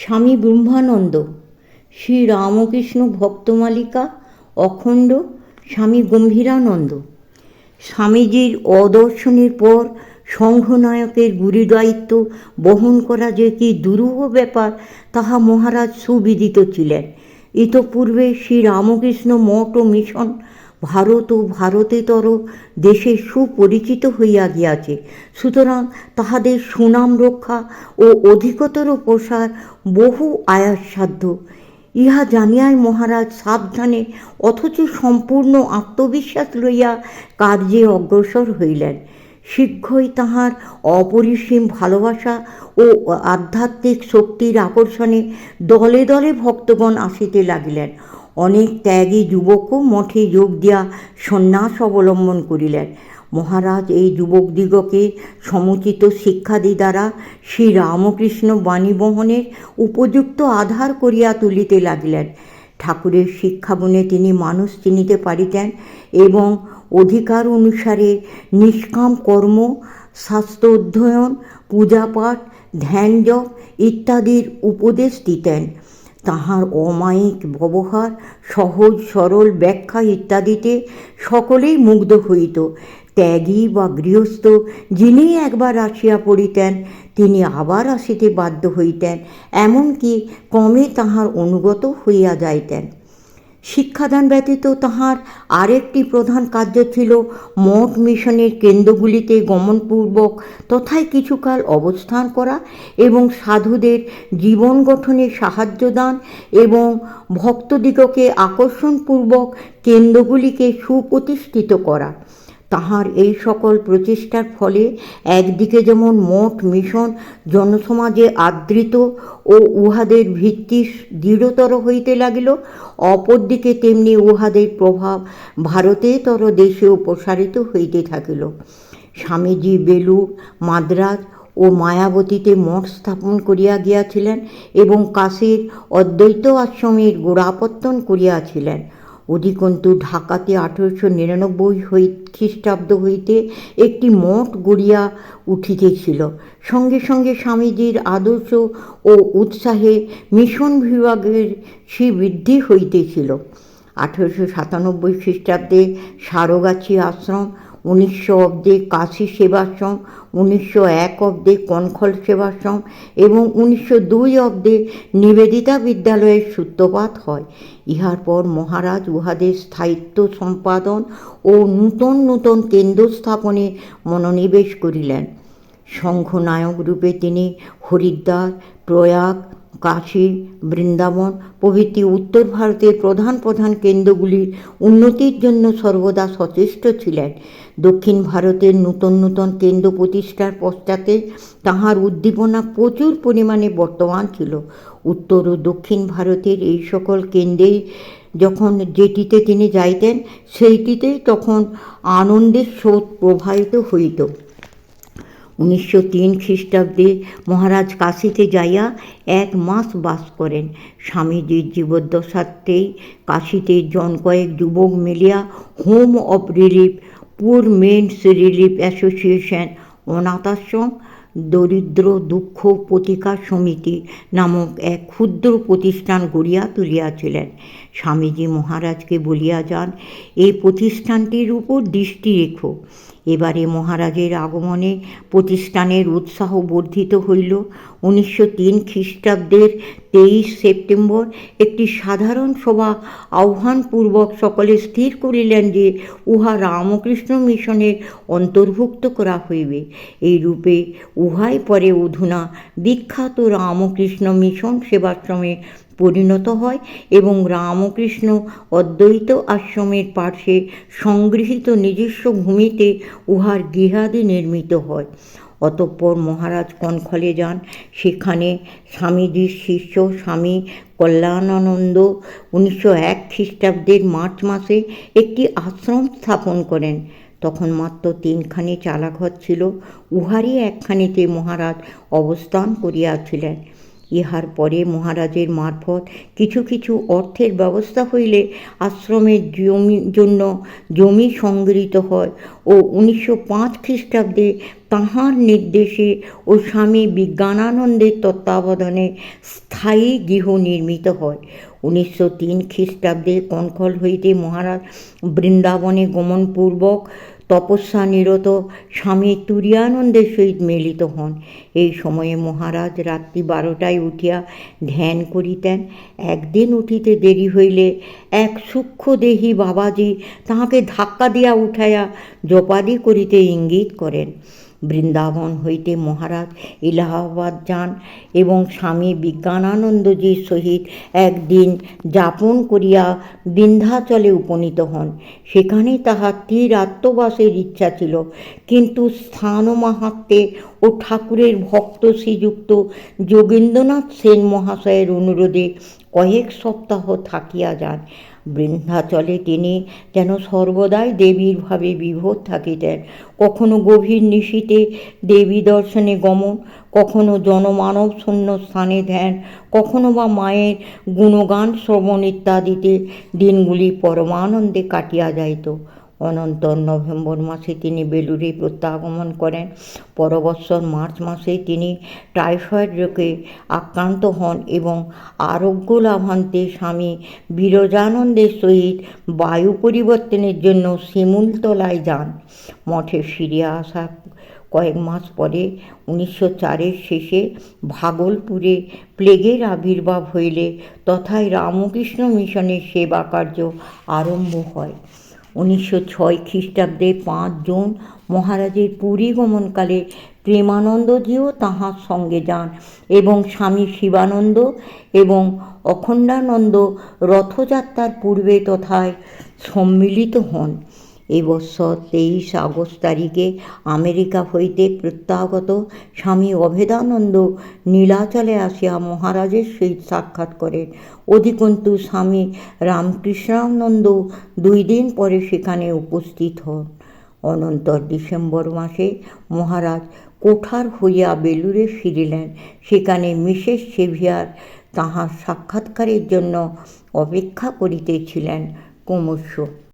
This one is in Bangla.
স্বামী ব্রহ্মানন্দ, শ্রী রামকৃষ্ণ ভক্তমালিকা অখণ্ড, স্বামী গম্ভীরানন্দ। স্বামীজির অদর্শনের পর সংঘনায়কের গুরুদায়িত্ব বহন করা যে কি দুরূহ ব্যাপার তাহা মহারাজ সুবিদিত ছিলেন। ইতঃপূর্বে শ্রী রামকৃষ্ণ মঠ ও মিশন ভারত ও ভারতেতর দেশে সুপরিচিত হইয়া গিয়াছে। সুতরাং তাহাদের সুনাম রক্ষা ও অধিকতর প্রসার বহু আয়াসসাধ্য। ইহা জানিয়াই মহারাজ সাবধানে অথচ সম্পূর্ণ আত্মবিশ্বাস লইয়া কার্যে অগ্রসর হইলেন। শীঘ্রই তাহার অপরিসীম ভালোবাসা ও আধ্যাত্মিক শক্তির আকর্ষণে দলে দলে ভক্তগণ আসিতে লাগিলেন। অনেক ত্যাগী যুবকও মঠে যোগ দিয়া সন্ন্যাস অবলম্বন করিলেন। মহারাজ এই যুবকদিগকে সমুচিত শিক্ষাদি দ্বারা শ্রী রামকৃষ্ণ বাণী বহনের উপযুক্ত আধার করিয়া তুলিতে লাগিলেন। ঠাকুরের শিক্ষাগুণে তিনি মানুষ চিনিতে পারিতেন এবং অধিকার অনুসারে নিষ্কাম কর্ম, শাস্ত্র অধ্যয়ন, পূজাপাঠ, ধ্যান জপ ইত্যাদির উপদেশ দিতেন। তাহার অমায়িক ব্যবহার, সহজ সরল ব্যাখ্যা ইত্যাদিতে সকলেই মুগ্ধ হইত। ত্যাগী বা গৃহস্থ যিনি একবার আসিয়া পড়িতেন তিনি আবার আসিতে বাধ্য হইতেন, এমনকি ক্রমে তাহার অনুগত হইয়া যাইতেন। শিক্ষাদান ব্যতীত তাহার আরেকটি প্রধান কার্য ছিল মঠ মিশনের কেন্দ্রগুলিতে গমনপূর্বক তথায় কিছুকাল অবস্থান করা এবং সাধুদের জীবন গঠনে সাহায্য দান এবং ভক্তদিগকে আকর্ষণপূর্বক কেন্দ্রগুলিকে সুপ্রতিষ্ঠিত করা। তাহার এই সকল প্রচেষ্টার ফলে একদিকে যেমন মঠ মিশন জনসমাজে আদৃত ও উহাদের ভিত্তি দৃঢ়তর হইতে লাগিল, অপরদিকে তেমনি উহাদের প্রভাব ভারতেতর দেশেও প্রসারিত হইতে থাকিল। স্বামীজি বেলুড়, মাদ্রাজ ও মায়াবতীতে মঠ স্থাপন করিয়া গিয়াছিলেন এবং কাশীর অদ্বৈত আশ্রমের গোড়াপত্তন করিয়াছিলেন। অধিকন্তু ঢাকাতে 1899 খ্রিস্টাব্দ হইতে একটি মঠ গড়িয়া উঠিতেছিল। সঙ্গে সঙ্গে স্বামীজির আদর্শ ও উৎসাহে মিশন বিভাগের শ্রীবৃদ্ধি হইতেছিল। 1897 খ্রিস্টাব্দে সারগাছি আশ্রম, 1900 অব্দে কাশী সেবাশ্রম, 1901 অব্দে কনখল সেবাশ্রম এবং 1902 অব্দে নিবেদিতা বিদ্যালয়ের সূত্রপাত হয়। ইহার পর মহারাজ উহাদের স্থায়িত্ব সম্পাদন ও নূতন নূতন কেন্দ্র স্থাপনে মনোনিবেশ করিলেন। সংঘনায়ক রূপে তিনি হরিদ্বার, প্রয়াগ, কাশী, বৃন্দাবন প্রভৃতি উত্তর ভারতের প্রধান প্রধান কেন্দ্রগুলির উন্নতির জন্য সর্বদা সচেষ্ট ছিলেন। দক্ষিণ ভারতের নূতন নূতন কেন্দ্র প্রতিষ্ঠার পশ্চাতে তাহার উদ্দীপনা প্রচুর পরিমাণে বর্তমান ছিল। উত্তর ও দক্ষিণ ভারতের এই সকল কেন্দ্রেই যখন যেটিতে তিনি যাইতেন সেইটিতেই তখন আনন্দের স্রোত প্রবাহিত হইত। 1903 খ্রিস্টাব্দে মহারাজ কাশীতে যাইয়া 1 মাস বাস করেন। স্বামীজির জীবদ্দশাতেই কাশীতে জন কয়েক যুবক মিলিয়া হোম অফ রিলিফ, পুর মেন্স রিলিফ অ্যাসোসিয়েশন, অনাথাশ্রম, দরিদ্র দুঃখ প্রতিকার সমিতি নামক এক ক্ষুদ্র প্রতিষ্ঠান গড়িয়া তুলিয়াছিলেন। স্বামীজি মহারাজকে বলিয়া যান, এই প্রতিষ্ঠানটির উপর দৃষ্টি রেখো। এবারে মহারাজের আগমনে প্রতিষ্ঠানের উৎসাহ বর্ধিত হইল। 1903 খ্রিস্টাব্দের 23 সেপ্টেম্বর একটি সাধারণ সভা আহ্বানপূর্বক সকলে স্থির করিলেন যে উহা রামকৃষ্ণ মিশনের অন্তর্ভুক্ত করা হইবে। এই রূপে উহাই পরে অধুনা বিখ্যাত রামকৃষ্ণ মিশন সেবাশ্রমে পরিণত হয় এবং রামকৃষ্ণ অদ্বৈত আশ্রমের পার্শ্বে সংগৃহীত নিজস্ব ভূমিতে উহার গৃহাদি নির্মিত হয়। অতঃপর মহারাজ কনখলে যান। সেখানে স্বামীজির শিষ্য স্বামী কল্যাণানন্দ 1901 খ্রিস্টাব্দের মার্চ মাসে একটি আশ্রম স্থাপন করেন। তখন মাত্র 3খানি চালাঘর ছিল, উহারই একখানিতে মহারাজ অবস্থান করিয়াছিলেন। ইহার পরে মহারাজের মারফত কিছু কিছু অর্থের ব্যবস্থা হইলে আশ্রমের জন্য জমি সংগৃহীত হয় ও 1905 খ্রিস্টাব্দে তাঁহার নির্দেশে ও স্বামী বিজ্ঞানানন্দের তত্ত্বাবধানে স্থায়ী গৃহ নির্মিত হয়। 1903 খ্রিস্টাব্দে কনখল হইতে মহারাজ বৃন্দাবনে গমনপূর্বক তপস্যা নিরত স্বামী তুরীয়ানন্দের সহিত মিলিত হন। এই সময়ে মহারাজ রাত্রি 12টায় উঠিয়া ধ্যান করিতেন। একদিন উঠিতে দেরি হইলে এক সূক্ষ্মদেহী বাবাজি তাহাকে ধাক্কা দিয়া উঠাইয়া জপাদি করিতে ইঙ্গিত করেন। বৃন্দাবন হইতে মহারাজ এলাহাবাদ যান এবং স্বামী বিজ্ঞানানন্দজির সহিত একদিন যাপন করিয়া বিন্ধ্যাচলে উপনীত হন। সেখানে তাহার তীরাত্মবাসের ইচ্ছা ছিল, কিন্তু স্থান মাহাত্ম্যে ও ঠাকুরের ভক্ত শ্রীযুক্ত যোগেন্দ্রনাথ সেন মহাশয়ের অনুরোধে কয়েক সপ্তাহ থাকিয়া যান। বৃন্ধ্যাচলে তিনি যেন সর্বদাই দেবীর ভাবে বিভোর থাকিতেন। কখনো গভীর নিশীথে দেবী দর্শনে গমন, কখনো জনমানব শূন্য স্থানে ধ্যান, কখনো বা মায়ের গুণগান শ্রবণ ইত্যাদিতে দিনগুলি পরমানন্দে কাটিয়া যাইত। অনন্তর নভেম্বর মাসে তিনি বেলুড়ে প্রত্যাগমন করেন। পরবৎসর মার্চ মাসে তিনি টাইফয়েড রোগে আক্রান্ত হন এবং আরোগ্য লাভান্তে স্বামী বিরজানন্দের সহিত বায়ু পরিবর্তনের জন্য শিমুলতলায় যান। মঠে ফিরিয়া আসা কয়েক মাস পরে 1904-এর শেষে ভাগলপুরে প্লেগের আবির্ভাব হইলে তথায় রামকৃষ্ণ মিশনের সেবা কার্য আরম্ভ হয়। 1906 খ্রিস্টাব্দে 5 জুন মহারাজের পুরী গমনকালে প্রেমানন্দজিও তাঁহার সঙ্গে যান এবং স্বামী শিবানন্দ এবং অখণ্ডানন্দ রথযাত্রার পূর্বে তথায় সম্মিলিত হন। এবছর 23 আগস্ট তারিখে আমেরিকা হইতে প্রত্যাগত স্বামী অভেদানন্দ নীলাচলে আসিয়া মহারাজের সহিত সাক্ষাৎ করেন। অধিকন্তু স্বামী রামকৃষ্ণানন্দ 2 দিন পরে সেখানে উপস্থিত হন। অনন্তর ডিসেম্বর মাসে মহারাজ কোঠার হইয়া বেলুড়ে ফিরিলেন। সেখানে মিসেস সেভিয়ার তাঁহার সাক্ষাৎকারের জন্য অপেক্ষা করিতেছিলেন ক্রমশ।